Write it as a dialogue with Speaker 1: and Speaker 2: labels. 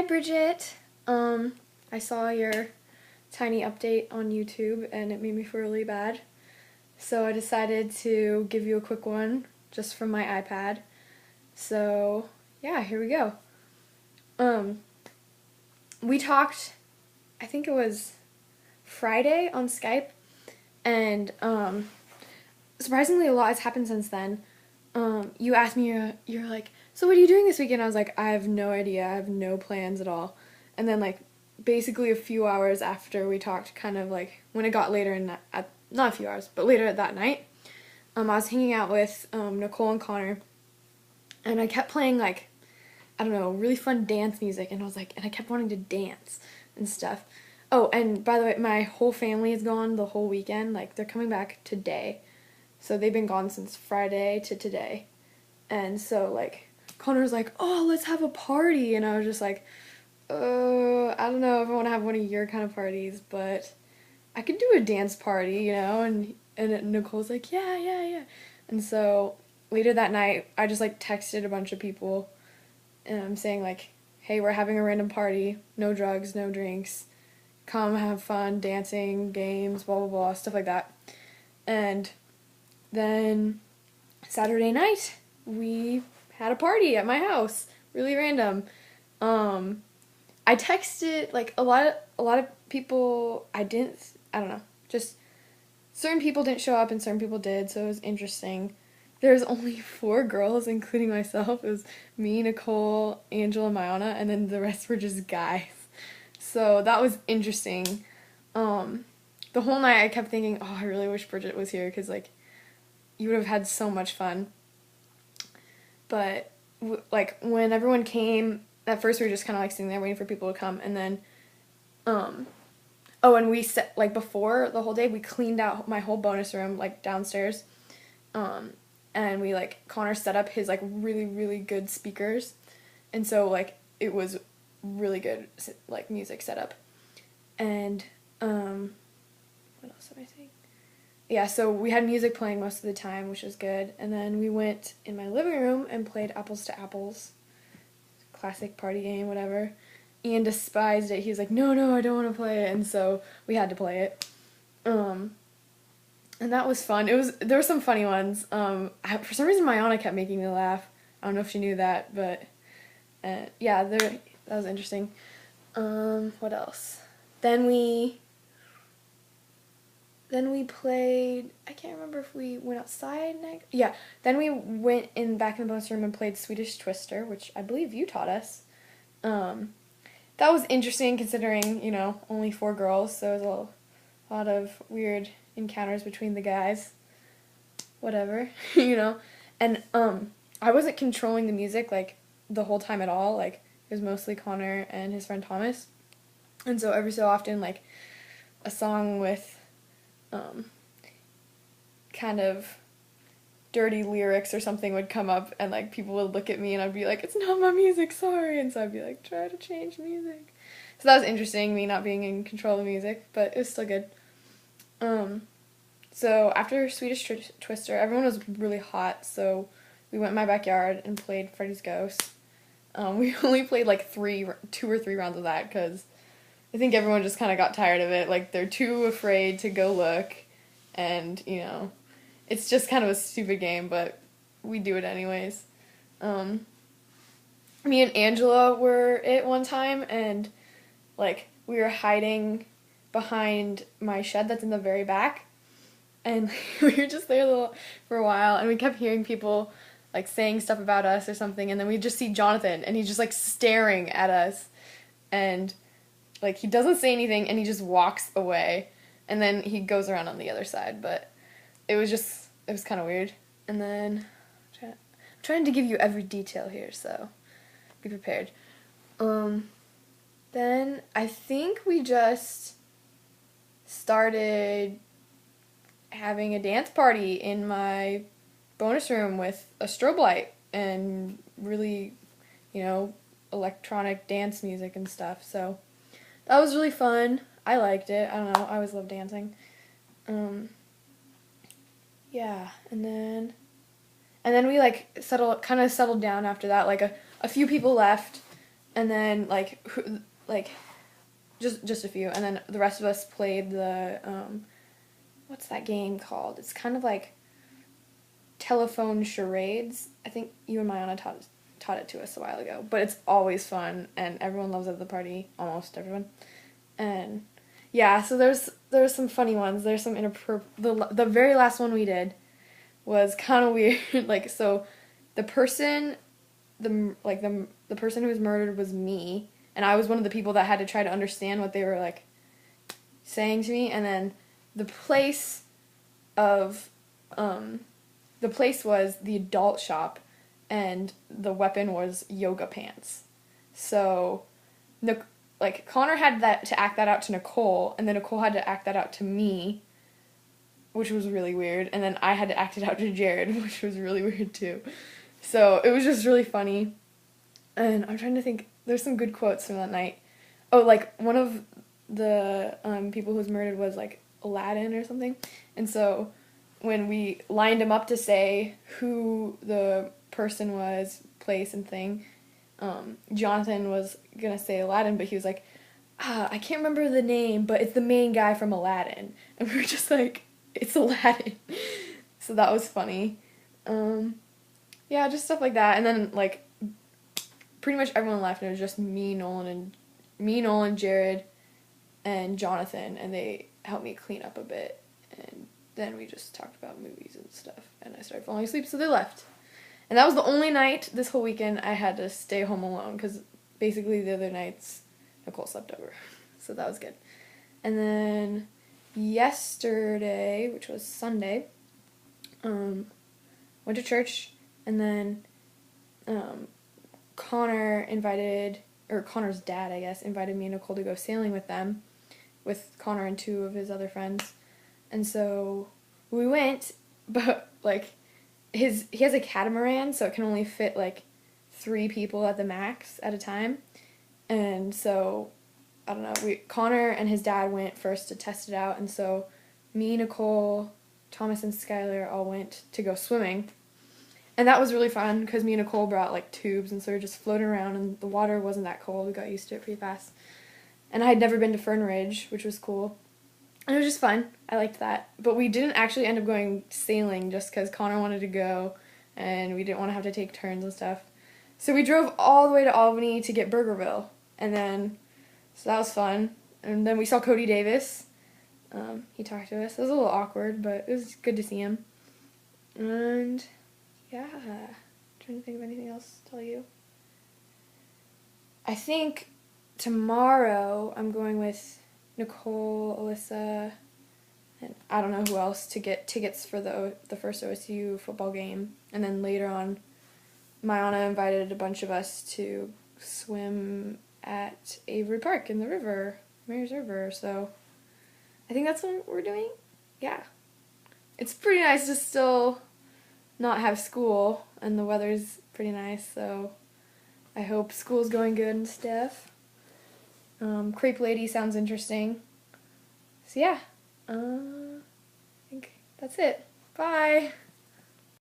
Speaker 1: Hi, Bridget. I saw your tiny update on YouTube and it made me feel really bad. So I decided to give you a quick one just from my iPad. So, yeah, here we go. Um, we talked, I think it was Friday on Skype, and surprisingly a lot has happened since then. You asked me, you're like, so what are you doing this weekend? I was like, I have no idea. I have no plans at all. And then, like, basically a few hours after we talked, kind of like when it got later not a few hours, but later that night, I was hanging out with Nicole and Connor, and I kept playing, like, I don't know, really fun dance music, and I kept wanting to dance and stuff. Oh, and by the way, my whole family is gone the whole weekend. Like, they're coming back today. So they've been gone since Friday to today. And so, like, Connor's like, oh, let's have a party. And I was just like, I don't know if I want to have one of your kind of parties, but I could do a dance party, you know? And Nicole's like, yeah. And so later that night, I just, like, texted a bunch of people, and I'm saying, like, hey, we're having a random party. No drugs, no drinks. Come have fun, dancing, games, blah, blah, blah, stuff like that. And then Saturday night, we had a party at my house. Really random. I texted, like, a lot of people. I don't know, just certain people didn't show up and certain people did, so it was interesting. There's only 4 girls, including myself. It was me, Nicole, Angela, and Mayana, and then the rest were just guys. So that was interesting. The whole night I kept thinking, oh, I really wish Bridget was here, because, like, you would have had so much fun. But, like, when everyone came, at first we were just kind of, like, sitting there waiting for people to come, and then, and we set, like, before the whole day, we cleaned out my whole bonus room, like, downstairs, and we, like, Connor set up his, like, really, really good speakers, and so, like, it was really good, like, music setup, and, what else am I saying? Yeah, so we had music playing most of the time, which was good. And then we went in my living room and played Apples to Apples. Classic party game, whatever. Ian despised it. He was like, no, I don't want to play it. And so we had to play it. And that was fun. There were some funny ones. For some reason, Mayana kept making me laugh. I don't know if she knew that, but yeah, that was interesting. What else? Then we played, I can't remember if we went outside next. Yeah, then we went back in the bonus room and played Swedish Twister, which I believe you taught us. That was interesting considering, you know, only 4 girls, so it was a lot of weird encounters between the guys. Whatever, you know. And I wasn't controlling the music, like, the whole time at all. Like, it was mostly Connor and his friend Thomas. And so every so often, like, a song with kind of dirty lyrics or something would come up, and, like, people would look at me and I'd be like, it's not my music, sorry, and so I'd be like, try to change music. So that was interesting, me not being in control of the music, but it was still good. So after Swedish Twister, everyone was really hot, so we went in my backyard and played Freddy's Ghost. We only played like 2 or 3 rounds of that because I think everyone just kind of got tired of it. Like, they're too afraid to go look, and, you know, it's just kind of a stupid game, but we do it anyways. Me and Angela were it one time, and, like, we were hiding behind my shed that's in the very back, and we were just there for a while, and we kept hearing people, like, saying stuff about us or something, and then we just see Jonathan, and he's just, like, staring at us, and, like, he doesn't say anything, and he just walks away, and then he goes around on the other side, but it was kind of weird. And then, I'm trying to give you every detail here, so be prepared. Then I think we just started having a dance party in my bonus room with a strobe light and really, you know, electronic dance music and stuff. So that was really fun. I liked it. I don't know. I always love dancing. Yeah, and then we, like, settled down after that. Like, a few people left, and then just a few, and then the rest of us played the what's that game called? It's kind of like telephone charades. I think you and Mayana taught it to us a while ago, but it's always fun, and everyone loves it at the party, almost everyone. And yeah, so there's some funny ones. There's some the very last one we did was kind of weird. Like, so the person the person who was murdered was me, and I was one of the people that had to try to understand what they were like saying to me. And then the place of the place was the adult shop, and the weapon was yoga pants. So Connor had to act that out to Nicole, and then Nicole had to act that out to me, which was really weird. And then I had to act it out to Jared, which was really weird too. So it was just really funny. And I'm trying to think, there's some good quotes from that night. Oh, like one of the people who was murdered was like Aladdin or something. And so when we lined him up to say who the person was, place, and thing, Jonathan was gonna say Aladdin, but he was like, I can't remember the name, but it's the main guy from Aladdin. And we were just like, it's Aladdin. So that was funny. Yeah, just stuff like that. And then like pretty much everyone left, and it was just me, Nolan, Jared, and Jonathan, and they helped me clean up a bit. And then we just talked about movies and stuff, and I started falling asleep, so they left. And that was the only night this whole weekend I had to stay home alone, because basically the other nights Nicole slept over. So that was good. And then yesterday, which was Sunday, went to church, and then Connor's dad, I guess, invited me and Nicole to go sailing with them, with Connor and two of his other friends. And so we went, but like he has a catamaran, so it can only fit like 3 people at the max at a time. And so I don't know, Connor and his dad went first to test it out, and so me, Nicole, Thomas, and Skylar all went to go swimming. And that was really fun, because me and Nicole brought like tubes, and so we were just floating around, and the water wasn't that cold. We got used to it pretty fast. And I had never been to Fern Ridge, which was cool. And it was just fun. I liked that. But we didn't actually end up going sailing, just because Connor wanted to go, and we didn't want to have to take turns and stuff. So we drove all the way to Albany to get Burgerville. And then, so that was fun. And then we saw Cody Davis. He talked to us. It was a little awkward, but it was good to see him. And yeah, trying to think of anything else to tell you. I think tomorrow I'm going with Nicole, Alyssa, and I don't know who else to get tickets for the first OSU football game. And then later on, Mayana invited a bunch of us to swim at Avery Park in the river, Mary's River. So I think that's what we're doing. Yeah. It's pretty nice to still not have school, and the weather's pretty nice, so I hope school's going good and stuff. Crepe Lady sounds interesting. So yeah, I think that's it. Bye!